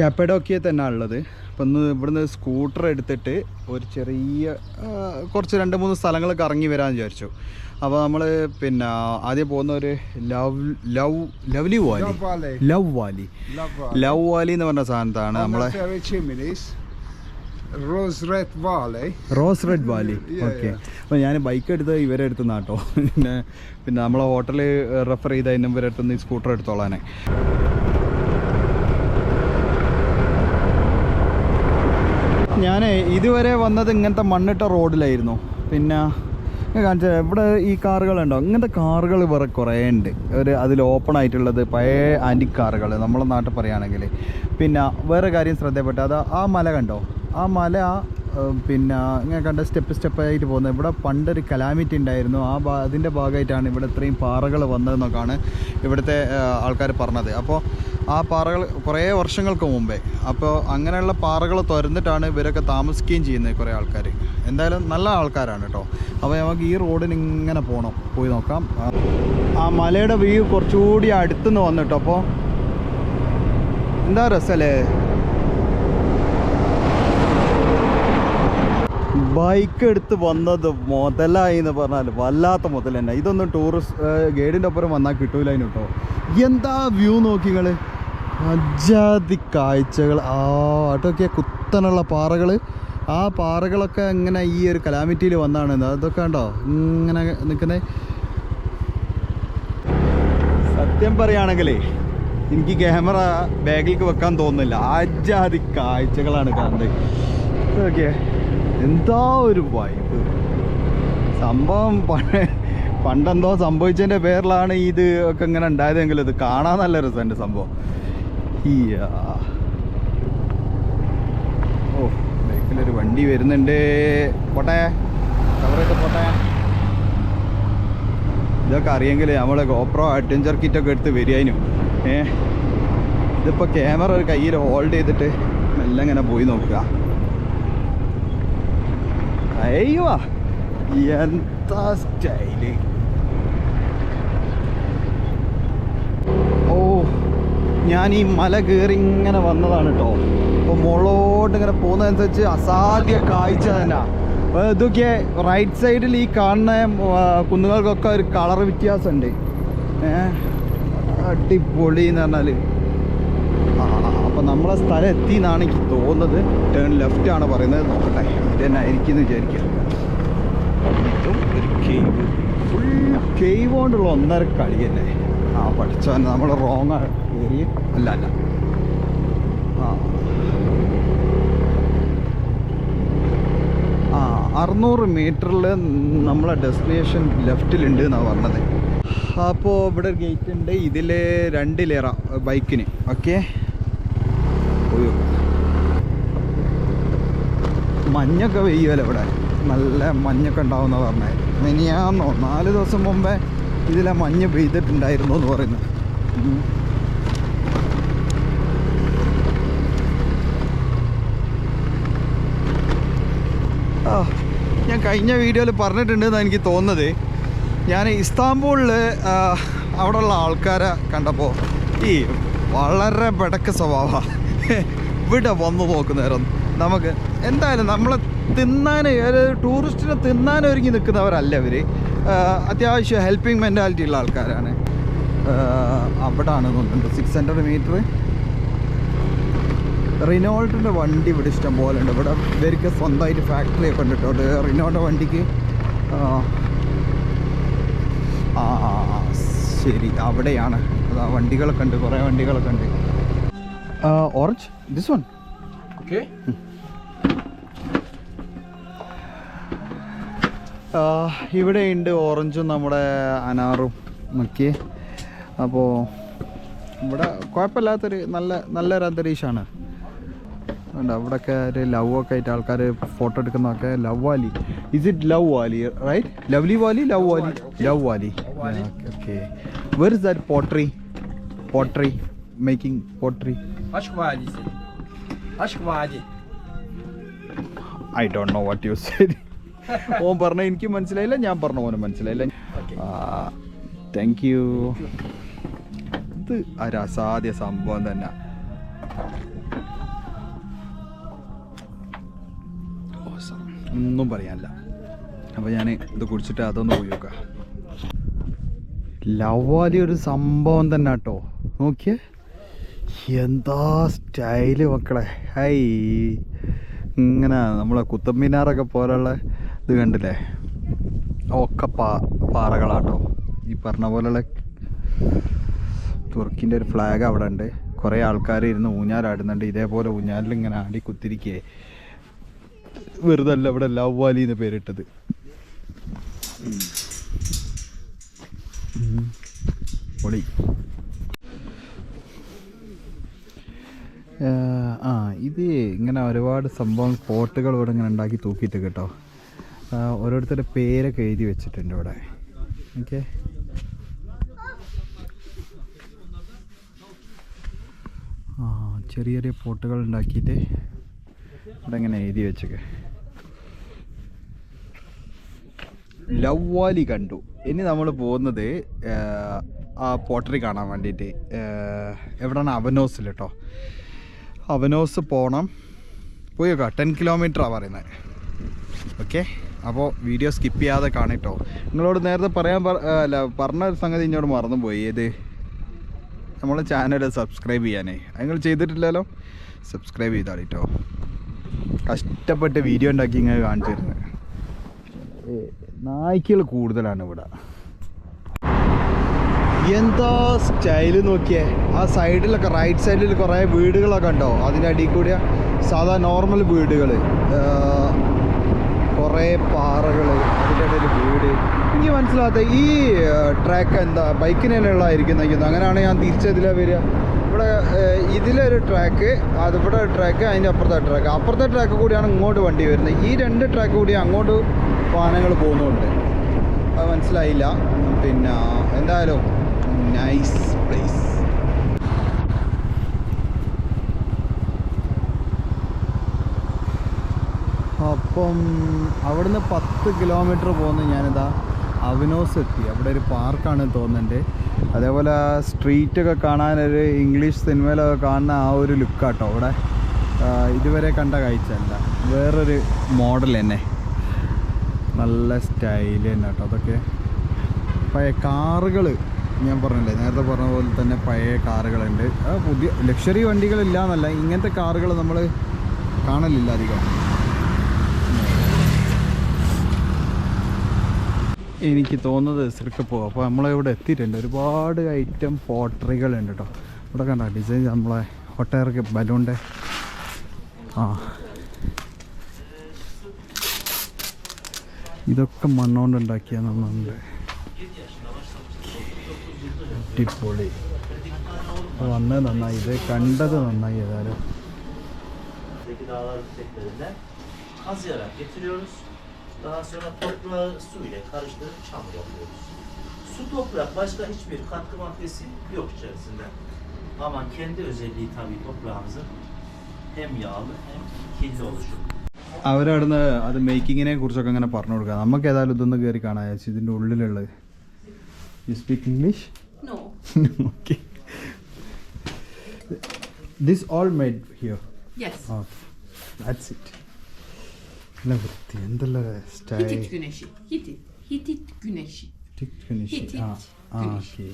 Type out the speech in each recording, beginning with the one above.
കപ്പഡോക്കിയ തന്നെ ഉള്ളത്. അപ്പം ഇന്ന് ഇവിടുന്ന് സ്കൂട്ടർ എടുത്തിട്ട് ഒരു ചെറിയ കുറച്ച് 2-3 സ്ഥലങ്ങൾ കറങ്ങി വരാമെന്ന് വിചാരിച്ചു. അപ്പോൾ നമ്മൾ പിന്നെ ആദ്യം പോകുന്ന ഒരു ലവ് വാലി എന്ന് പറഞ്ഞ സാധനത്താണ് നമ്മളെ റോസ് റെഡ് വാലി. ഓക്കെ, അപ്പോൾ ഞാൻ ബൈക്ക് എടുത്ത് ഇവരെ എടുത്ത് നാട്ടോ. പിന്നെ നമ്മളെ ഹോട്ടൽ റെഫർ ചെയ്ത് അതിന് ഇവരെ അടുത്തുനിന്ന് ഈ സ്കൂട്ടർ എടുത്തോളാനെ. ഞാൻ ഇതുവരെ വന്നത് ഇങ്ങനത്തെ മണ്ണിട്ട റോഡിലായിരുന്നു. പിന്നെ കാണിച്ചാൽ ഇവിടെ ഈ കാറുകളുണ്ടോ, ഇങ്ങനത്തെ കാറുകൾ വേറെ കുറേ ഉണ്ട്. അതിൽ ഓപ്പൺ ആയിട്ടുള്ളത് പഴയ ആൻറ്റിക് കാറുകൾ നമ്മളെ നാട്ടിൽ പറയുകയാണെങ്കിൽ. പിന്നെ വേറെ കാര്യം ശ്രദ്ധപ്പെട്ട അത് ആ മല കണ്ടോ, ആ മല പിന്നെ ഇങ്ങനെ കണ്ട സ്റ്റെപ്പായിട്ട് പോകുന്നത്. ഇവിടെ പണ്ടൊരു കലാമിറ്റി ഉണ്ടായിരുന്നു, അതിൻ്റെ ഭാഗമായിട്ടാണ് ഇവിടെ ഇത്രയും പാറകൾ വന്നതെന്നൊക്കെയാണ് ഇവിടുത്തെ ആൾക്കാർ പറഞ്ഞത്. അപ്പോൾ ആ പാറകൾ കുറേ വർഷങ്ങൾക്ക് മുമ്പേ, അപ്പോൾ അങ്ങനെയുള്ള പാറകൾ തുരന്നിട്ടാണ് ഇവരൊക്കെ താമസിക്കുകയും ചെയ്യുന്നത് കുറേ ആൾക്കാർ. എന്തായാലും നല്ല ആൾക്കാരാണ് കേട്ടോ. അപ്പോൾ നമുക്ക് ഈ റോഡിന് ഇങ്ങനെ പോയി നോക്കാം. ആ മലയുടെ വ്യൂ കുറച്ചുകൂടി അടുത്തുനിന്ന് വന്നിട്ടോ. അപ്പോൾ എന്താ രസമല്ലേ, ബൈക്ക് എടുത്ത് വന്നത് മുതലായി എന്ന് പറഞ്ഞാൽ വല്ലാത്ത മുതൽ തന്നെ. ഇതൊന്നും ടൂറിസ്റ്റ് ഗൈഡിൻ്റെ ഒപ്പം വന്നാൽ കിട്ടൂലായിരുന്നു കേട്ടോ. എന്താ വ്യൂ നോക്കിങ്ങൾ, അജാതി കാഴ്ചകൾ. അതൊക്കെ കുത്തനുള്ള പാറകൾ, ആ പാറകളൊക്കെ ഇങ്ങനെ ഈ ഒരു കലാമിറ്റിയിൽ വന്നാണ്. അതൊക്കെ ഉണ്ടോ ഇങ്ങനെ നിൽക്കുന്നത്. സത്യം പറയുകയാണെങ്കിലേ എനിക്ക് ക്യാമറ ബാഗിലേക്ക് വെക്കാൻ തോന്നുന്നില്ല, അജാതി കാഴ്ചകളാണ് കാണുന്നത്. ഓക്കെ, എന്താ ഒരു വൈബ് സംഭവം. പണ്ടെന്തോ സംഭവിച്ചതിൻ്റെ പേരിലാണ് ഇത് ഒക്കെ ഇങ്ങനെ ഉണ്ടായതെങ്കിലും ഇത് കാണാൻ നല്ല രസമുണ്ട് സംഭവം. ഓ, ബാക്കിലൊരു വണ്ടി വരുന്നുണ്ട്. പോട്ടെ, കവറൊക്കെ പോട്ടെ. ഇതൊക്കെ അറിയെങ്കിൽ നമ്മളെ GoPro അഡ്വഞ്ചർ കിറ്റൊക്കെ എടുത്ത് വരികയും. ഇതിപ്പോൾ ക്യാമറ ഒരു കയ്യിൽ ഹോൾഡ് ചെയ്തിട്ട് എല്ലാം ഇങ്ങനെ പോയി നോക്കുക. അയ്യോ എന്താ സ്റ്റൈല്. ഓ, ഞാൻ ഈ മല കയറി ഇങ്ങനെ വന്നതാണ് കേട്ടോ. അപ്പോൾ മുകളോട്ട് ഇങ്ങനെ പോകുന്നതനുസരിച്ച് അസാധ്യ കാഴ്ച തന്നെ. ഇതൊക്കെ റൈറ്റ് സൈഡിൽ ഈ കാണുന്ന കുന്നുകൾക്കൊക്കെ ഒരു കളർ വ്യത്യാസമുണ്ട്. അടിപൊളി എന്ന് പറഞ്ഞാൽ. അപ്പോൾ നമ്മളെ സ്ഥലം എത്തി എന്നാണ് എനിക്ക് തോന്നുന്നത്. ടേൺ ലെഫ്റ്റ് ആണ് പറയുന്നത്. നോക്കട്ടെ ഇത് തന്നെ ആയിരിക്കും എന്ന് വിചാരിക്കുക. ഇതും ഒരു കേവ്, ഫുൾ കേവ് കൊണ്ടുള്ള ഒന്നര കളി തന്നെ. പഠിച്ചോ, നമ്മൾ റോങ് കയറി. അല്ല 600 മീറ്ററിൽ നമ്മളെ ഡെസ്റ്റിനേഷൻ ലെഫ്റ്റിലുണ്ട് എന്നാണ് പറഞ്ഞത്. അപ്പോൾ ഇവിടെ ഒരു ഗേറ്റ് ഉണ്ട്. ഇതിൽ 2 ലെയറ ബൈക്കിന്. ഓക്കെ, മഞ്ഞൊക്കെ പെയ്യുമല്ലോ ഇവിടെ, നല്ല മഞ്ഞൊക്കെ ഉണ്ടാവുമെന്ന് പറഞ്ഞത്. മിനിയാന്നോ 4 ദിവസം മുമ്പേ ഇതിലെ മഞ്ഞ് പെയ്തിട്ടുണ്ടായിരുന്നു എന്ന് പറയുന്നത്. ഞാൻ കഴിഞ്ഞ വീഡിയോയിൽ പറഞ്ഞിട്ടുണ്ടെന്നാണ് എനിക്ക് തോന്നുന്നത്. ഞാൻ ഇസ്താംബൂളിൽ അവിടെയുള്ള ആൾക്കാരെ കണ്ടപ്പോൾ ഈ വളരെ ബടക്ക് സ്വഭാവമാണ്. ഇവിടെ വന്നു നോക്കുന്നേരം നമുക്ക് എന്തായാലും നമ്മളെ തിന്നാൻ, ടൂറിസ്റ്റിനെ തിന്നാൻ ഒരുങ്ങി നിൽക്കുന്നവരല്ല ഇവർ. അത്യാവശ്യം ഹെൽപ്പിംഗ് മെൻറ്റാലിറ്റി ഉള്ള ആൾക്കാരാണ്. അവിടെ ആണ് തോന്നുന്നുണ്ട് 600 മീറ്റർ. റിനോൾട്ടിൻ്റെ വണ്ടി ഇവിടെ ഇഷ്ടം പോലെ ഉണ്ട്. ഇവിടെ ഇവർക്ക് സ്വന്തമായിട്ട് ഫാക്ടറിയൊക്കെ ഉണ്ട് കേട്ടോ റിനോൾട്ടിൻ്റെ വണ്ടിക്ക്. ശരി, അവിടെയാണ്. അതാ വണ്ടികളൊക്കെ ഉണ്ട്, കുറേ വണ്ടികളൊക്കെ ഉണ്ട്. Orange, this one. ഓക്കെ, ഇവിടെ ഉണ്ട് ഓറഞ്ചും നമ്മുടെ അനാറും ഒക്കെ. അപ്പോൾ ഇവിടെ കുഴപ്പമില്ലാത്തൊരു നല്ലൊരു അന്തരീക്ഷമാണ്. അവിടെയൊക്കെ ഒരു ലവ് ഒക്കെ ആയിട്ട് ആൾക്കാർ ഫോട്ടോ എടുക്കുന്നതൊക്കെ. Love valley, is it love valley right? Lovely valley, love valley. Okay, where is that pottery making pottery? I don't know what you said. ഓൻ പറഞ്ഞ എനിക്ക് മനസ്സിലായില്ല, ഞാൻ പറഞ്ഞ ഓനും മനസ്സിലായില്ല. Thank you. ഇത് ഒരു അസാധ്യ സംഭവം തന്നെ. ഒന്നും പറയാനില്ല. അപ്പോൾ ഞാൻ ഇത് കുടിച്ചിട്ട് അതൊന്ന് പോയി നോക്കാം. ലവ്വാലി ഒരു സംഭവം തന്നെ കേട്ടോ. നോക്കിയേ എന്താ സ്റ്റൈല് മക്കളെ. ഹൈ ഇങ്ങനെ നമ്മളെ കുത്തബ് മിനാറൊക്കെ പോലുള്ള ഇത് കണ്ടില്ലേ, ഒക്കെ പാറകളാട്ടോ. ഈ പറഞ്ഞ പോലുള്ള തുർക്കിൻ്റെ ഒരു ഫ്ലാഗ് അവിടെ ഉണ്ട്. കുറേ ആൾക്കാർ ഇരുന്ന് ഊഞ്ഞാലാടുന്നുണ്ട്. ഇതേപോലെ ഊഞ്ഞാലിൽ ഇങ്ങനെ ആടി കുത്തിരിക്കേ. വെറുതെ അല്ല ഇവിടെ ലവ്വാലി എന്ന് പേരിട്ടത്. പൊളി. ഇത് ഇങ്ങനെ ഒരുപാട് സംഭവം കോട്ടുകൾ ഇവിടെ ഇങ്ങനെ ഉണ്ടാക്കി തൂക്കിയിട്ട് കേട്ടോ. ഓരോരുത്തരുടെ പേരൊക്കെ എഴുതി വെച്ചിട്ടുണ്ട് ഇവിടെ. ഓക്കെ, ചെറിയ ചെറിയ പോട്ടുകൾ ഉണ്ടാക്കിയിട്ട് ഇവിടെ ഇങ്ങനെ എഴുതി വെച്ചൊക്കെ. ലവ്വാലി കണ്ടു. ഇനി നമ്മൾ പോകുന്നത് ആ പോട്ടറി കാണാൻ വേണ്ടിയിട്ട്. എവിടെയാണ്? അവനോസിൽ കേട്ടോ. അവനോസ് പോകണം. പോയി നോക്കാം. 10 കിലോമീറ്ററാണ് പറയുന്നത്. ഓക്കെ, അപ്പോൾ വീഡിയോ സ്കിപ്പ് ചെയ്യാതെ കാണിട്ടോ. നിങ്ങളോട് നേരത്തെ പറഞ്ഞ ഒരു സംഗതി ഇങ്ങോട്ട് മറന്നുപോയി. ഏത്? നമ്മളെ ചാനൽ സബ്സ്ക്രൈബ് ചെയ്യാനേ. നിങ്ങൾ ചെയ്തിട്ടില്ലല്ലോ, സബ്സ്ക്രൈബ് ചെയ്താളിട്ടോ. കഷ്ടപ്പെട്ട് വീഡിയോ ഉണ്ടാക്കി ഇങ്ങനെ കാണിച്ചു തരുന്നത്. നായ്ക്കൾ കൂടുതലാണ് ഇവിടെ. എന്താ സ്റ്റൈല് നോക്കിയേ. ആ സൈഡിലൊക്കെ റൈറ്റ് സൈഡിൽ കുറേ വീടുകളൊക്കെ ഉണ്ടോ. അതിൻ്റെ അടിയിൽ കൂടിയ സാധാ നോർമൽ വീടുകൾ, കുറേ പാറകൾ, അതിൻ്റെ ഇടയിൽ വീട്. എനിക്ക് മനസ്സിലാകാത്ത ഈ ട്രാക്ക് എന്താ ബൈക്കിന് തന്നെ ഉള്ളതായിരിക്കും. അങ്ങനെയാണ് ഞാൻ തിരിച്ചതിലാണ് വരിക. ഇവിടെ ഇതിലൊരു ട്രാക്ക്, അതിവിടെ ഒരു ട്രാക്ക്, അതിൻ്റെ അപ്പുറത്തെ ട്രാക്ക് കൂടിയാണ് ഇങ്ങോട്ട് വണ്ടി വരുന്നത്. ഈ 2 ട്രാക്ക് കൂടി അങ്ങോട്ട് വാഹനങ്ങൾ പോകുന്നുണ്ട്. അത് മനസ്സിലായില്ല. പിന്നെ എന്തായാലും നൈസ് പ്ലേസ്. അപ്പം അവിടുന്ന് 10 കിലോമീറ്റർ പോകുന്ന ഞാനിതാ അവനോസ് എത്തി. അവിടെ ഒരു പാർക്കാണ് തോന്നുന്നുണ്ട്. അതേപോലെ സ്ട്രീറ്റൊക്കെ കാണാനൊരു ഇംഗ്ലീഷ് സിനിമയിലൊക്കെ കാണുന്ന ആ ഒരു ലുക്കാട്ടോ അവിടെ. ഇതുവരെ കണ്ട കാഴ്ചയല്ല, വേറൊരു മോഡൽ തന്നെ. നല്ല സ്റ്റൈൽ തന്നെ കേട്ടോ. അതൊക്കെ പഴയ കാറുകൾ, ഞാൻ പറഞ്ഞില്ലേ നേരത്തെ പറഞ്ഞ പോലെ തന്നെ പഴയ കാറുകളുണ്ട്. പുതിയ ലക്ഷറി വണ്ടികളില്ല എന്നല്ല, ഇങ്ങനത്തെ കാറുകൾ നമ്മൾ കാണലില്ല അധികം. എനിക്ക് തോന്നുന്നത് സിർക്കെ പോകും. അപ്പോൾ നമ്മളിവിടെ എത്തിയിട്ടുണ്ട്. ഒരുപാട് ഐറ്റം പോട്ടറികളുണ്ട് കേട്ടോ. ഇവിടെ കണ്ട ഡിസൈൻ നമ്മളെ ഒട്ടേറെ ബലൂണിൻ്റെ. ഇതൊക്കെ മണ്ണുകൊണ്ട് ഉണ്ടാക്കിയ നമ്മളുണ്ട്. അടിപൊളി. വന്നത് നന്നായി, ഇത് കണ്ടത് നന്നായി. ഏതായാലും Daha sonra toprağı su ile karıştırıp çamur yapıyoruz. Su toprak, başka hiçbir katkı maddesi yok içerisinde. Ama kendi özelliği tabii toprağımızın hem yağlı hem kirli oluşu. അവരവിടുന്ന് അത് മേക്കിങ്ങിനെ കുറിച്ചൊക്കെ അങ്ങനെ പറഞ്ഞു കൊടുക്കുക. നമുക്ക് ഏതായാലും ഇതൊന്ന് കയറി കാണാൻ ഇതിൻ്റെ ഉള്ളിലുള്ളത്. You speak English? No. Okay. This all made here? Yes. Okay. That's it. നല്ല വൃത്തി. എന്തല്ല style. Hitit güneşi. Hitit güneşi. Hitit. Okay.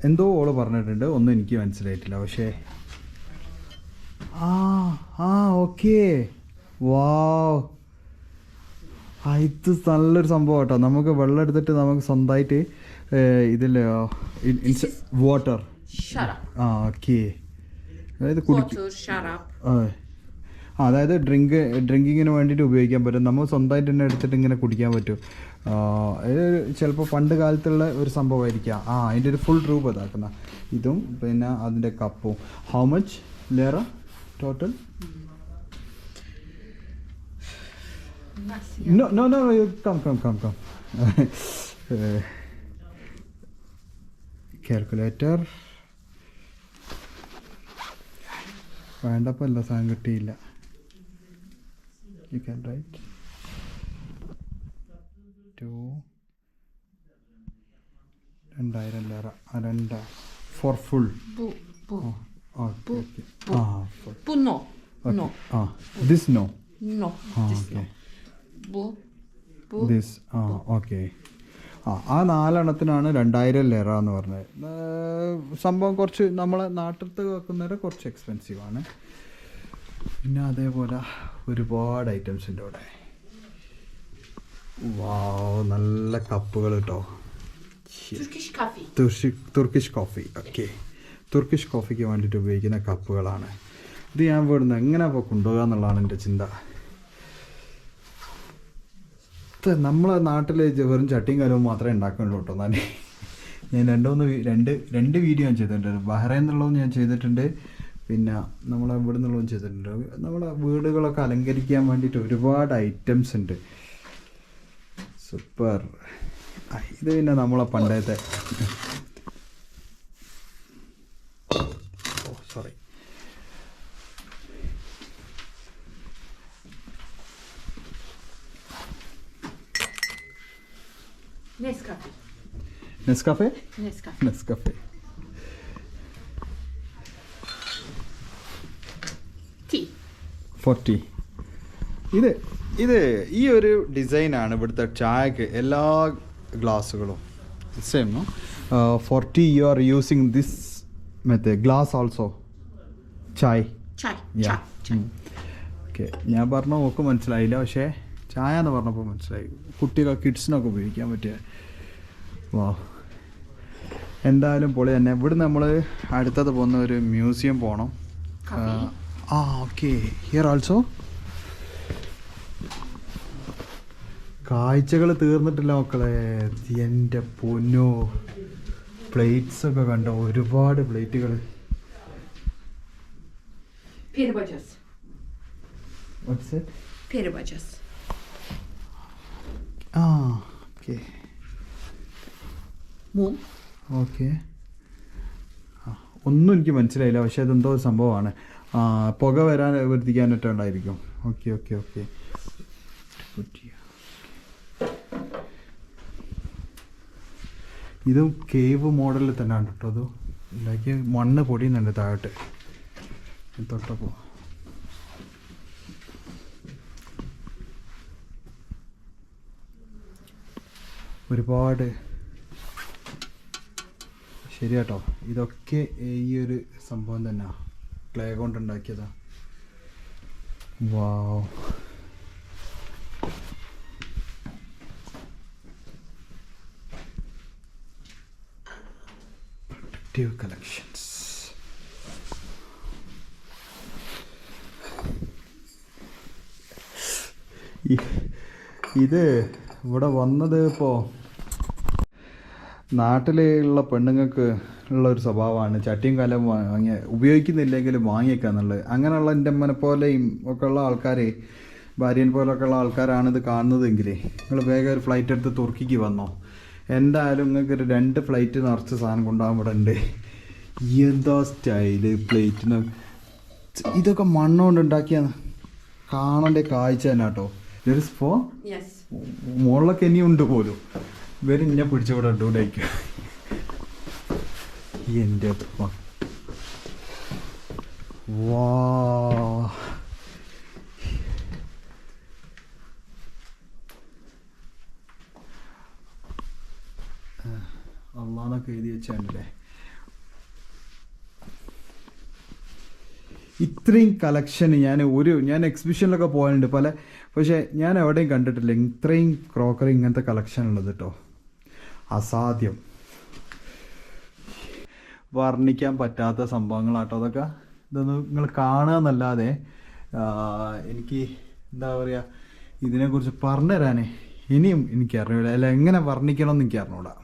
എന്തോ ഓള് പറഞ്ഞിട്ടുണ്ട്, ഒന്നും എനിക്ക് മനസ്സിലായിട്ടില്ല. പക്ഷേ ഓക്കെ. വാവ്, ഇത് നല്ലൊരു സംഭവം കേട്ടോ. നമുക്ക് വെള്ളം എടുത്തിട്ട് നമുക്ക് സ്വന്തമായിട്ട് ഇതിൽ വാട്ടർ. ഓക്കെ. അതായത് അതായത് ഡ്രിങ്കിങ്ങിന് വേണ്ടിയിട്ട് ഉപയോഗിക്കാൻ പറ്റും. നമ്മൾ സ്വന്തമായിട്ട് തന്നെ എടുത്തിട്ട് ഇങ്ങനെ കുടിക്കാൻ പറ്റും. ചിലപ്പോൾ പണ്ട് കാലത്തുള്ള ഒരു സംഭവമായിരിക്കാം. അതിൻ്റെ ഒരു ഫുൾ രൂപ ഇതാക്കുന്ന ഇതും പിന്നെ അതിൻ്റെ കപ്പും. How much lira total? No, come. Calculator വേണ്ടപ്പോൾ എല്ലാ സാധനം കിട്ടിയില്ല. You can write 2000 ലേറ. 2 for full. Bu. Okay. Bu no. Okay. No. This no. No, this okay. no. Bu. This okay. ആ 4 2,000 ലിറ എന്ന് പറഞ്ഞത്. സംഭവം കുറച്ച് നമ്മളെ നാട്ടിലത്തെ വെക്കുന്നവരെ കുറച്ച് എക്സ്പെൻസീവാണ്. പിന്നെ അതേപോലെ ഒരുപാട് ഐറ്റംസ് ഉണ്ട് ഇവിടെ. വാവ്, നല്ല കപ്പുകൾ കേട്ടോ. Turkish coffee. Turkish coffee. Okay, Turkish കോഫിക്ക് വേണ്ടിയിട്ട് ഉപയോഗിക്കുന്ന കപ്പുകളാണ് ഇത്. ഞാൻ ഇവിടുന്ന് എങ്ങനെ അപ്പോൾ കൊണ്ടുപോകുക എന്നുള്ളതാണ് എൻ്റെ ചിന്ത. നമ്മളെ നാട്ടിൽ വെറും ചട്ടിയും കലവും മാത്രമേ ഉണ്ടാക്കുന്നുള്ളൂ കേട്ടോ. ഞാൻ രണ്ട് വീഡിയോ ഞാൻ ചെയ്തിട്ടുണ്ട്. ബഹ്റൈൻ എന്നുള്ളതും ഞാൻ ചെയ്തിട്ടുണ്ട്, പിന്നെ നമ്മളെ ഇവിടെ നിന്നുള്ളതും ചെയ്തിട്ടുണ്ട്. നമ്മളെ വീടുകളൊക്കെ അലങ്കരിക്കാൻ വേണ്ടിയിട്ട് ഒരുപാട് ഐറ്റംസ് ഉണ്ട്. സൂപ്പർ. ഇത് പിന്നെ നമ്മളെ പണ്ടത്തെ സോറി Nescafe. നെസ്കാഫെ. Nescafe. നെസ്കാഫെ. Tea. 40. ഇത് ഈ ഒരു ഡിസൈനാണ് ഇവിടുത്തെ ചായക്ക് എല്ലാ ഗ്ലാസ്സുകളും same. 40 you are using this method glass also chai. Chai. Yeah. Chai. Okay, ഞാൻ പറഞ്ഞ നോക്ക് മനസ്സിലായില്ല, പക്ഷേ ചായ എന്ന് പറഞ്ഞപ്പോൾ മനസ്സിലായി. കുട്ടികൾ കിഡ്സിനൊക്കെ ഉപയോഗിക്കാൻ പറ്റിയ. വാ, എന്തായാലും പൊളി തന്നെ. ഇവിടെ നമ്മൾ അടുത്തത് പോകുന്ന ഒരു മ്യൂസിയം പോകണം. ഓക്കെ, ഹിയർ ആൾസോ കാഴ്ചകൾ തീർന്നിട്ടില്ല മക്കളെ. എൻ്റെ പൊന്നോ, പ്ലേറ്റ്സ് ഒക്കെ കണ്ടോ, ഒരുപാട് പ്ലേറ്റുകൾ. Peri bacası. What's it? Peri bacası. Okay Mum. Okay. ഒന്നും എനിക്ക് മനസ്സിലായില്ല, പക്ഷേ അതെന്തോ ഒരു സംഭവമാണ്. പുക വരാൻ വർദ്ധിക്കാനൊക്കെ ഉണ്ടായിരിക്കും. Okay okay okay. ഇതും കേവ് മോഡലിൽ തന്നെയാണ് കേട്ടോ. അത് ഉണ്ടാക്കി മണ്ണ് പൊടിയുന്നുണ്ട് താഴോട്ട് തൊട്ടപ്പോൾ. ഒരുപാട് ശരിയാട്ടോ. ഇതൊക്കെ ഈ ഒരു സംഭവം തന്നെ ക്ലേ കൊണ്ട് ഉണ്ടാക്കിയതാ. വാവ്, പ്രൊട്ടക്റ്റീവ് കളക്ഷൻസ്. ഇത് ഇവിടെ വന്നത് ഇപ്പോൾ നാട്ടിലുള്ള പെണ്ണുങ്ങൾക്ക് ഉള്ള ഒരു സ്വഭാവമാണ് ചട്ടിയും കലം ഉപയോഗിക്കുന്നില്ലെങ്കിലും വാങ്ങിയേക്കുക എന്നുള്ളത്. അങ്ങനെയുള്ള എൻ്റെ അമ്മനെ പോലെയും ഒക്കെ ഉള്ള ആൾക്കാർ, ഭാര്യൻ പോലൊക്കെ ഉള്ള ആൾക്കാരാണ് ഇത് കാണുന്നതെങ്കിൽ നിങ്ങൾ വേഗം ഒരു ഫ്ലൈറ്റ് എടുത്ത് തുർക്കിക്ക് വന്നോ. എന്തായാലും നിങ്ങൾക്ക് ഒരു 2 ഫ്ലൈറ്റ് നിറച്ച് സാധനം കൊണ്ടുപോകാൻ ഇവിടെ ഉണ്ട്. എന്താ സ്റ്റൈല് പ്ലേറ്റിന്. ഇതൊക്കെ മണ്ണുകൊണ്ട് ഉണ്ടാക്കിയ കാണേണ്ട കാഴ്ച തന്നെ കേട്ടോ. Yes. മുകളിലൊക്കെ ഇനിയും ഉണ്ട് പോലും. ഇവര് ഇന്നെ പിടിച്ചവിടെ ഇട്ടൂടേക്ക്. എൻ്റെ വാ, അള്ളാന്നൊക്കെ എഴുതി വെച്ചാണ്ടല്ലേ. ഇത്രയും കളക്ഷൻ ഞാൻ എക്സിബിഷനിലൊക്കെ പോകാനുണ്ട് പല, പക്ഷേ ഞാൻ എവിടെയും കണ്ടിട്ടില്ല ഇത്രയും ക്രോക്കറി ഇങ്ങനത്തെ കളക്ഷൻ ഉള്ളത് കേട്ടോ. അസാധ്യം, വർണ്ണിക്കാൻ പറ്റാത്ത സംഭവങ്ങളാട്ടോ അതൊക്കെ. ഇതൊന്ന് നിങ്ങൾ കാണുക എന്നല്ലാതെ എനിക്ക് എന്താ പറയുക, ഇതിനെക്കുറിച്ച് പറഞ്ഞു തരാനേ ഇനിയും എനിക്ക് അറിഞ്ഞൂടാ. അല്ല, എങ്ങനെ വർണ്ണിക്കണം എന്ന് എനിക്ക് അറിഞ്ഞൂടാ.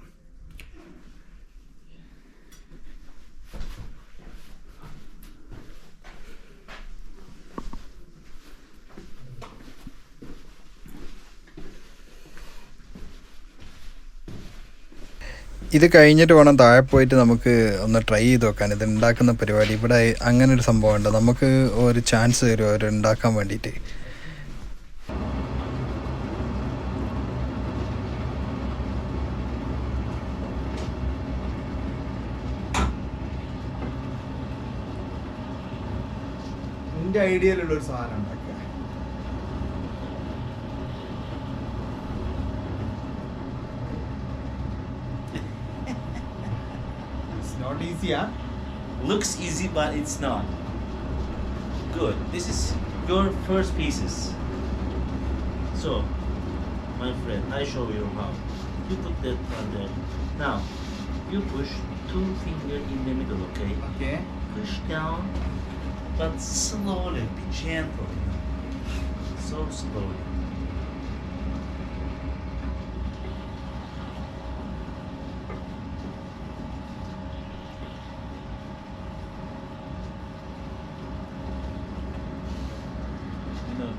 ഇത് കഴിഞ്ഞിട്ട് വേണം താഴെ പോയിട്ട് നമുക്ക് ഒന്ന് ട്രൈ ചെയ്ത് നോക്കാൻ. ഇത് ഉണ്ടാക്കുന്ന പരിപാടി ഇവിടെ അങ്ങനെ ഒരു സംഭവമുണ്ട്. നമുക്ക് ഒരു ചാൻസ് തരും അവർ ഉണ്ടാക്കാൻ വേണ്ടിയിട്ട്. എൻ്റെ ഐഡിയയിലുള്ളൊരു സാധനം ഉണ്ടാക്കുക. easy, huh? Looks easy, but it's not. Good. This is your first pieces. So, my friend, I show you how. You put that one there. Now, you push 2 fingers in the middle, okay? Okay. Push down, but slowly, be gentle. So slowly.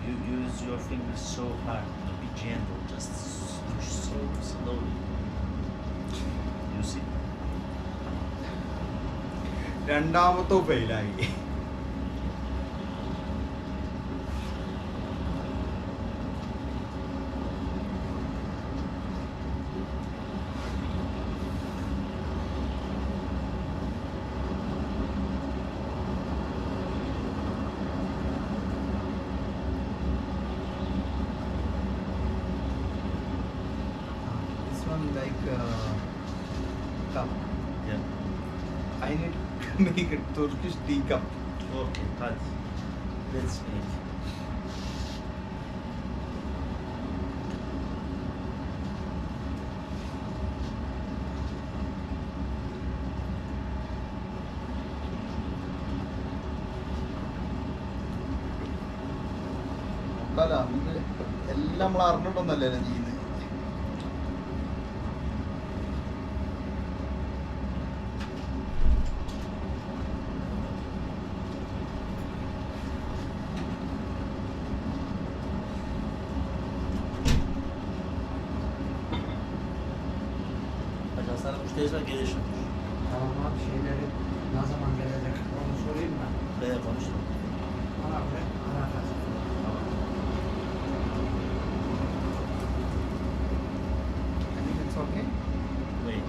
You use your fingers so hard. Be gentle. Just push so slowly. You see? രണ്ടാമത്തെ ഫെയിലായി. This one like cup. Yeah. I need to make a Turkish teacup. Okay, hadi. Let's make. അല്ല ഇത് എല്ലാം നമ്മൾ അറിഞ്ഞിട്ടൊന്നല്ലേ ചെയ്യുന്നത്. Sana müşterisi var gelişim. Tamam abi şeyleri ne zaman gelecek onu sorayım mı? Buraya konuştum. Bana bırak. I think it's okay. Wait.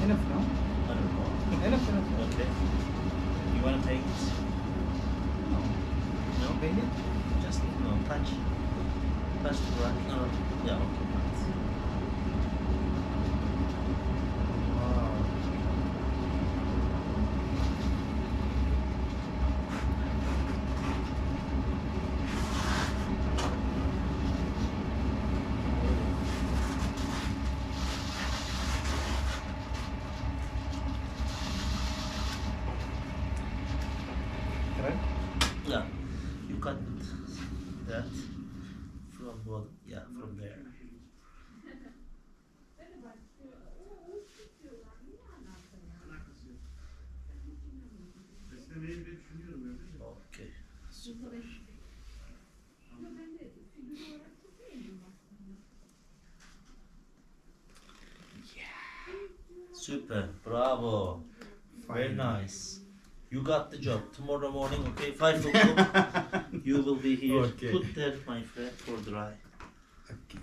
Enough, no? I don't know. Enough, enough. Okay. You want to take it? No. No? Paint it? Just no touch. Touch the right. No. Yeah. Okay. Wow. Correct? Yeah. You cut that from what? Yeah, from there. Okay. Super. Super. Bravo. Very Fine. nice. You got the job. Tomorrow morning, okay, 5 o'clock, you will be here. Okay. Put that, my friend, for dry. Okay.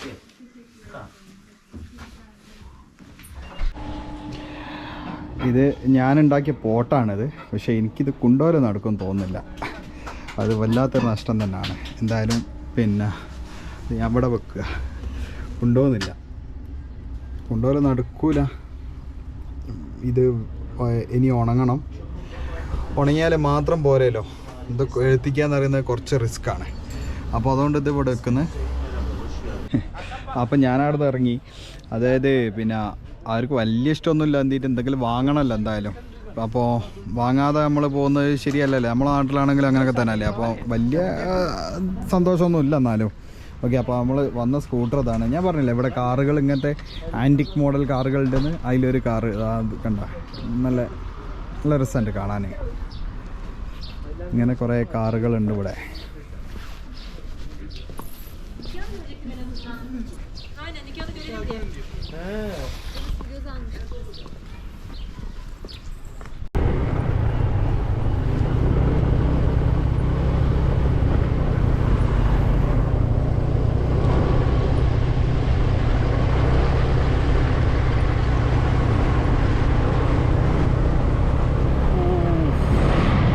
Here. Come. ഇത് ഞാനുണ്ടാക്കിയ പോട്ടാണിത്. പക്ഷേ എനിക്കിത് കൊണ്ടുവരെ നടക്കുമെന്ന് തോന്നുന്നില്ല. അത് വല്ലാത്തൊരു നഷ്ടം തന്നെയാണ്. എന്തായാലും പിന്നെ ഞാൻ ഇവിടെ വെക്കുക. കൊണ്ടുപോകുന്നില്ല. കൊണ്ടുവരെ നടക്കൂല. ഇത് ഇനി ഉണങ്ങണം. ഉണങ്ങിയാൽ മാത്രം പോരല്ലോ. ഇത് എഴുത്തിക്കാന്ന് പറയുന്നത് കുറച്ച് റിസ്ക്കാണ്. അപ്പോൾ അതുകൊണ്ട് ഇത് ഇവിടെ വെക്കുന്നത്. അപ്പം ഞാനവിടെ ഇറങ്ങി. അതായത് പിന്നെ അവർക്ക് വലിയ ഇഷ്ടമൊന്നുമില്ല. എന്തിട്ട് എന്തെങ്കിലും വാങ്ങണമല്ലോ എന്തായാലും. അപ്പോൾ വാങ്ങാതെ നമ്മൾ പോകുന്നത് ശരിയല്ലല്ലേ. നമ്മളെ നാട്ടിലാണെങ്കിലും അങ്ങനെയൊക്കെ തന്നെ അല്ലേ. അപ്പോൾ വലിയ സന്തോഷമൊന്നുമില്ല എന്നാലും. ഓക്കെ, അപ്പോൾ നമ്മൾ വന്ന സ്കൂട്ടർ ഇതാണ്. ഞാൻ പറഞ്ഞില്ലേ ഇവിടെ കാറുകൾ ഇങ്ങനത്തെ ആൻറ്റിക് മോഡൽ കാറുകളുണ്ടെന്ന്. അതിലൊരു കാറ് കണ്ട നല്ല നല്ല രസമുണ്ട് കാണാൻ. ഇങ്ങനെ കുറേ കാറുകളുണ്ട് ഇവിടെ.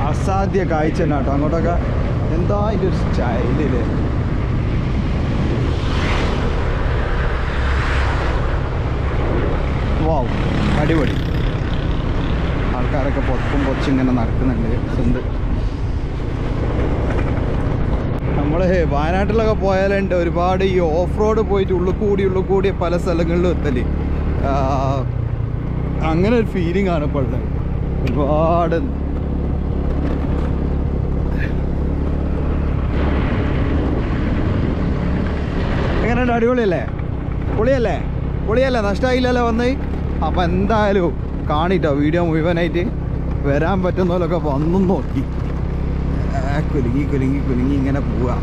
അസാധ്യ കാഴ്ച തന്നെ കേട്ടോ അങ്ങോട്ടൊക്കെ. എന്താ അതിൻ്റെ ഒരു സ്റ്റൈലില്. വാവ്, അടിപൊളി. ആൾക്കാരൊക്കെ പൊത്തും പൊച്ചിങ്ങനെ നടക്കുന്നുണ്ട്. ഉണ്ട്. നമ്മൾ വയനാട്ടിലൊക്കെ പോയാലുണ്ട് ഒരുപാട് ഈ ഓഫ് റോഡ് പോയിട്ട് ഉള്ളിൽ കൂടി പല സ്ഥലങ്ങളിലും എത്തല്. അങ്ങനെ ഒരു ഫീലിംഗ് ആണ് ഇപ്പോൾ ഉള്ളത്. ഒരുപാട് എങ്ങനെയുണ്ട്? അടിപൊളിയല്ലേ? പൊളിയല്ലേ? നഷ്ടമായില്ലല്ലോ വന്ന്. അപ്പം എന്തായാലും കാണിട്ടോ വീഡിയോ മുഴുവനായിട്ട്. വരാൻ പറ്റുന്നതിലൊക്കെ വന്നും നോക്കി കുലുങ്ങി ഇങ്ങനെ പോവാ.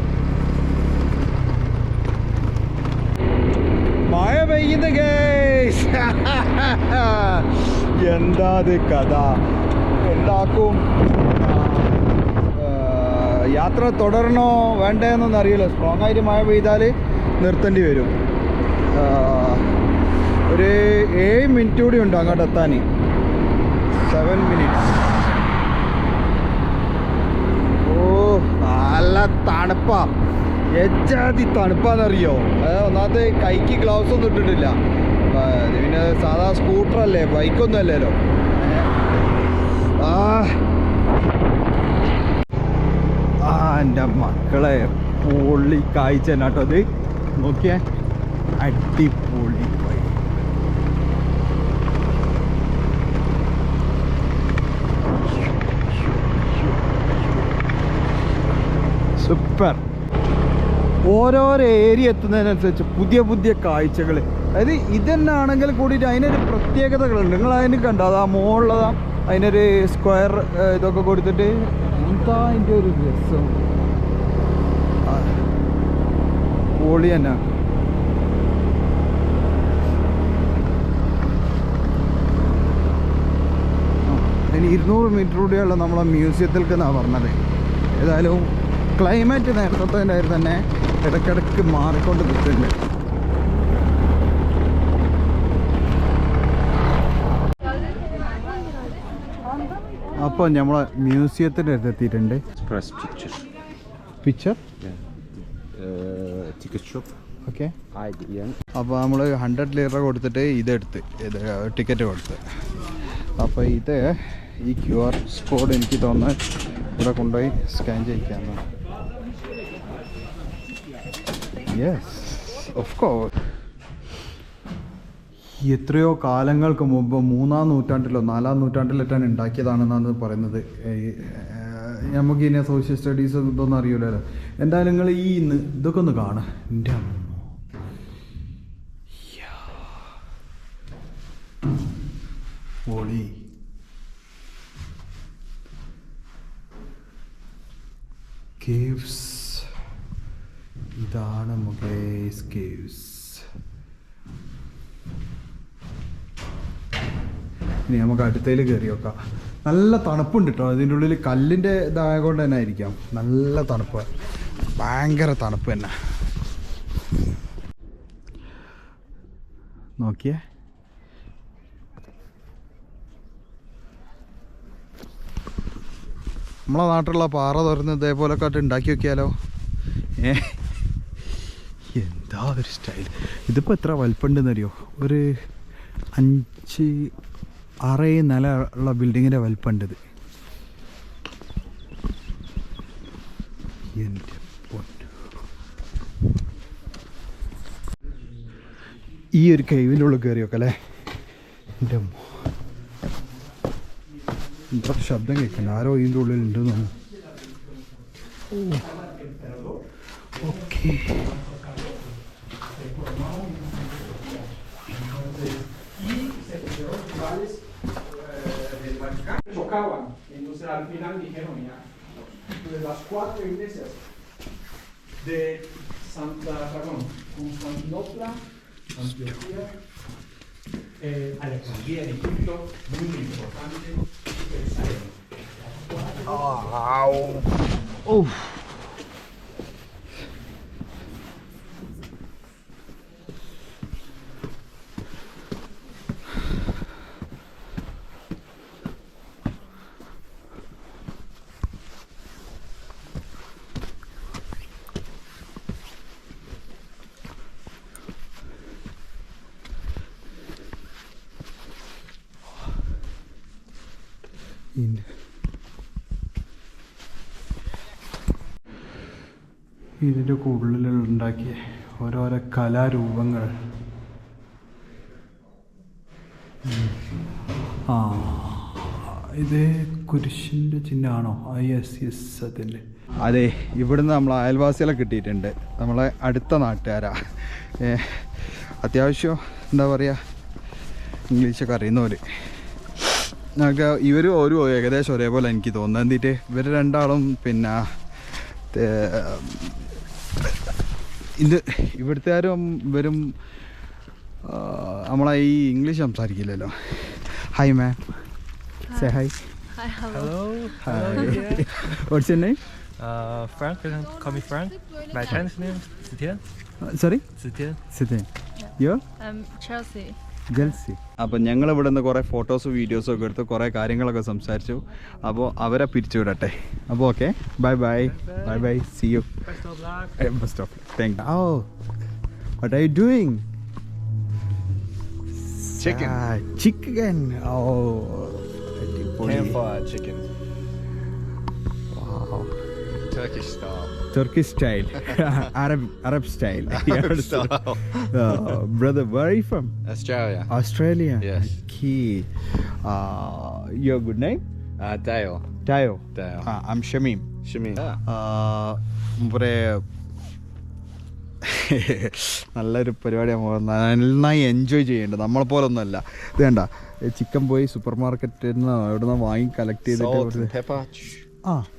മഴ പെയ്യുന്ന ഗൈസ്. എന്താ കഥ? എന്താക്കും? യാത്ര തുടരണോ വേണ്ടേ എന്നൊന്നും അറിയില്ല. സ്ട്രോങ് ആയിട്ട് മഴ പെയ്താൽ നിർത്തേണ്ടി വരും. ഒരു 7 മിനിറ്റ് കൂടി ഉണ്ട് അങ്ങോട്ട് എത്താൻ. 7 മിനിറ്റ്സ്. ഓ നല്ല തണുപ്പാ. എച്ചാതി തണുപ്പാന്നറിയോ? ഒന്നാമത്തെ കൈക്ക് ഗ്ലൗസ് ഒന്നും ഇട്ടിട്ടില്ല. പിന്നെ സാധാ സ്കൂട്ടറല്ലേ, ബൈക്കൊന്നും അല്ലല്ലോ. എൻ്റെ മക്കളെ പൊള്ളി കാഴ്ച തന്നെ കേട്ടോ അത്. നോക്കിയേ, അടിപൊളി. സൂപ്പർ. ഓരോരോ ഏരിയ എത്തുന്നതിനനുസരിച്ച് പുതിയ കാഴ്ചകൾ. അതായത് ഇതന്നെ ആണെങ്കിൽ കൂടിയിട്ട് അതിനൊരു പ്രത്യേകതകളുണ്ട്. നിങ്ങൾ അതിന് കണ്ടോ? അതാ മുകളിലതാ അതിനൊരു സ്ക്വയർ ഇതൊക്കെ കൊടുത്തിട്ട് എന്താ അതിൻ്റെ ഒരു രസം. പൊളി തന്നെ. ഇനി 200 മീറ്റർ കൂടിയുള്ള നമ്മളെ മ്യൂസിയത്തിലേക്ക് എന്നാണ് പറഞ്ഞത്. ഏതായാലും ക്ലൈമറ്റ് നേരത്തെ തന്നെ ഇടയ്ക്കിടയ്ക്ക് മാറിക്കൊണ്ട് നിൽക്കുന്നുണ്ട്. അപ്പോൾ നമ്മളെ മ്യൂസിയത്തിൻ്റെ അടുത്ത് എത്തിയിട്ടുണ്ട്. Picture ticket shop. Okay. ID. അപ്പോൾ നമ്മൾ 100 ലീറ കൊടുത്തിട്ട് ഇതെടുത്ത് ടിക്കറ്റ് കൊടുത്ത്. അപ്പോൾ ഇത് ഈ QR കോഡ് എനിക്ക് തോന്നുന്നത് ഇവിടെ കൊണ്ടുപോയി സ്കാൻ ചെയ്യിക്കാമെന്നാണ്. Yes, of course. എത്രയോ കാലങ്ങൾക്ക് മുമ്പ് 3-ാം നൂറ്റാണ്ടിലോ 4-ാം നൂറ്റാണ്ടിലേറ്റാണ് ഉണ്ടാക്കിയതാണെന്നാണ് പറയുന്നത്. നമുക്ക് ഇനി സോഷ്യൽ സ്റ്റഡീസ് ഇതൊന്നും അറിയില്ലല്ലോ. എന്തായാലും നിങ്ങൾ ഈ ഇതൊക്കെ ഒന്ന് കാണാം. എൻ്റെ അമ്മ, പൊളി. കേവ്സ്, ഇതാണ് മുകേഷ് കേവ്സ്. ഇനി നമുക്ക് അടുത്തതിൽ കയറി നോക്കാം. നല്ല തണുപ്പുണ്ട് കേട്ടോ. അതിൻ്റെ ഉള്ളിൽ കല്ലിൻ്റെ ഇതായതുകൊണ്ട് തന്നെ ആയിരിക്കാം. നല്ല തണുപ്പ്, ഭയങ്കര തണുപ്പ് തന്നെ. നോക്കിയേ, നമ്മളെ നാട്ടിലുള്ള പാറ തുറന്ന് ഇതേപോലൊക്കെ ആയിട്ട് ഉണ്ടാക്കി നോക്കിയാലോ. എന്താ ഒരു സ്റ്റൈൽ. ഇതിപ്പോൾ എത്ര വലിപ്പമുണ്ടെന്നറിയോ? ഒരു 5-6 നില ഉള്ള ബിൽഡിങ്ങിൻ്റെ വലിപ്പമുണ്ട് ഇത്. എൻ്റെ പൊന്നു. ഈ ഒരു കൈവിൻ്റെ ഉള്ളിൽ കയറി വെക്കല്ലേ. എൻ്റെ എന്താ ശബ്ദം കേൾക്കണ്ട. ആരോ ഇതിൻ്റെ ഉള്ളിൽ ഉണ്ടെന്ന് തോന്നുന്നു. Okay. Chocaban, entonces al final dijeron ya, de las 4 iglesias de Constantinopla, Antioquía all'economia in Egitto, molto importante pensare. Oh. ഇതിൻ്റെ ഉള്ളിലുണ്ടാക്കിയ ഓരോരോ കലാരൂപങ്ങൾ. ആ, ഇത് കുരിശിൻ്റെ ചിഹ്നമാണോ? യെസ് അതിൻ്റെ. അതെ, ഇവിടുന്ന് നമ്മൾ അയൽവാസികളെ കിട്ടിയിട്ടുണ്ട്. നമ്മളെ അടുത്ത നാട്ടുകാരാ. അത്യാവശ്യം എന്താ പറയുക, ഇംഗ്ലീഷൊക്കെ അറിയുന്നവർ. ഞങ്ങൾക്ക് ഇവർ ഏകദേശം ഒരേപോലെ എനിക്ക് തോന്നുന്നത്. എന്നിട്ട് ഇവർ രണ്ടാളും പിന്നെ ഇവിടുത്തെ ആരും ഇവരും നമ്മളെ ഈ ഇംഗ്ലീഷ് സംസാരിക്കില്ലല്ലോ. Hi ma'am, say hi. Hi, hello. Hi. What's your name? Frank, you can call me Frank. My Chinese name is Zitian. Sorry? Zitian. You? Chelsea. Jelsy. അപ്പോൾ ഞങ്ങൾ ഇവിടെ നിന്ന് കുറേ ഫോട്ടോസും വീഡിയോസും ഒക്കെ എടുത്ത് കുറേ കാര്യങ്ങളൊക്കെ സംസാരിച്ചു. അപ്പോൾ അവരെ പിരിച്ചുവിടട്ടെ. അപ്പോൾ okay, bye, see you. Best of luck. Thank you. Oh, what are you doing? Chicken. Chicken. Oh, Pan-fried chicken. wow. Turkish style. Arab style. Arab style. Brother, where are you from? Australia. Yes. Okay. Your good name? Dale. Tayo. Dale. I'm Shamim. Shamin. ഇവിടെ നല്ലൊരു പരിപാടിയാണ്. നന്നായി enjoy ചെയ്യേണ്ടത്. നമ്മളെ പോലെ ഒന്നുമല്ല. ഇത് വേണ്ട, ചിക്കൻ പോയി സൂപ്പർ മാർക്കറ്റിൽ നിന്ന് എവിടെ നിന്ന് വാങ്ങി കളക്ട് Salt and ചെയ്തിട്ട് pepper.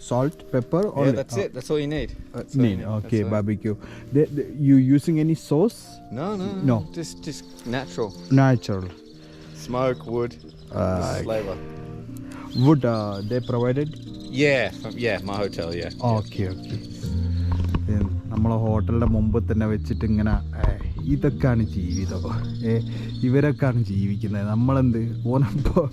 salt, pepper. Yeah, that's it. That's all you need. Okay, That's barbecue. You using any sauce? No. Just natural. Natural. Smoke, wood, just flavor. Wood they provided? Yeah, my hotel, yeah. Okay. നമ്മളെ ഹോട്ടലിൻ്റെ മുമ്പ് തന്നെ വെച്ചിട്ട് ഇങ്ങനെ ഇതൊക്കെയാണ് ജീവിതം. ഇവരൊക്കെയാണ് ജീവിക്കുന്നത്. നമ്മളെന്ത് ഓനപ്പോൾ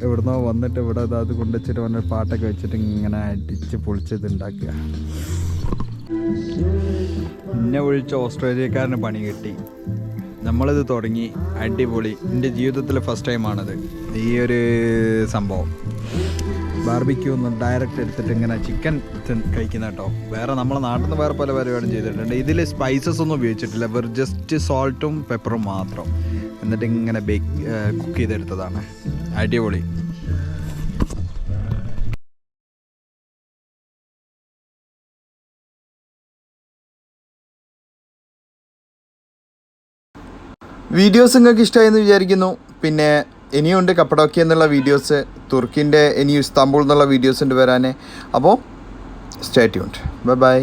എവിടുന്നോ വന്നിട്ട് ഇവിടെ അത് കൊണ്ടുവച്ചിട്ട് വന്ന പാട്ടൊക്കെ വെച്ചിട്ട് ഇങ്ങനെ അടിച്ച് പൊളിച്ചത് ഉണ്ടാക്കുക. എന്നെ വിളിച്ച ഓസ്ട്രേലിയക്കാരന് പണി കിട്ടി. നമ്മളിത് തുടങ്ങി, അടിപൊളി. എൻ്റെ ജീവിതത്തിൽ ഫസ്റ്റ് ടൈമാണത് ഈ ഒരു സംഭവം. ബാർബിക്യൂ ഒന്ന് ഡയറക്റ്റ് എടുത്തിട്ട് ഇങ്ങനെ ചിക്കൻ കഴിക്കുന്ന കേട്ടോ. വേറെ നമ്മളെ നാട്ടിൽ നിന്ന് വേറെ പല പരിപാടിയും ചെയ്തിട്ടുണ്ട്. ഇതിൽ സ്പൈസസ് ഒന്നും ഉപയോഗിച്ചിട്ടില്ല, വെറും ജസ്റ്റ് സോൾട്ടും പെപ്പറും മാത്രം. എന്നിട്ട് ഇങ്ങനെ കുക്ക് ചെയ്തെടുത്തതാണ്. അടിപൊളി. വീഡിയോസ് നിങ്ങൾക്ക് ഇഷ്ടമായെന്ന് വിചാരിക്കുന്നു. പിന്നെ ഇനിയുണ്ട് കപ്പഡോക്കി എന്നുള്ള വീഡിയോസ്, തുർക്കിൻ്റെ ഇനി ഇസ്താംബൂൾ എന്നുള്ള വീഡിയോസ് ഉണ്ട് വരാൻ. അപ്പോൾ സ്റ്റേ ട്യൂൺഡ്. ബൈ.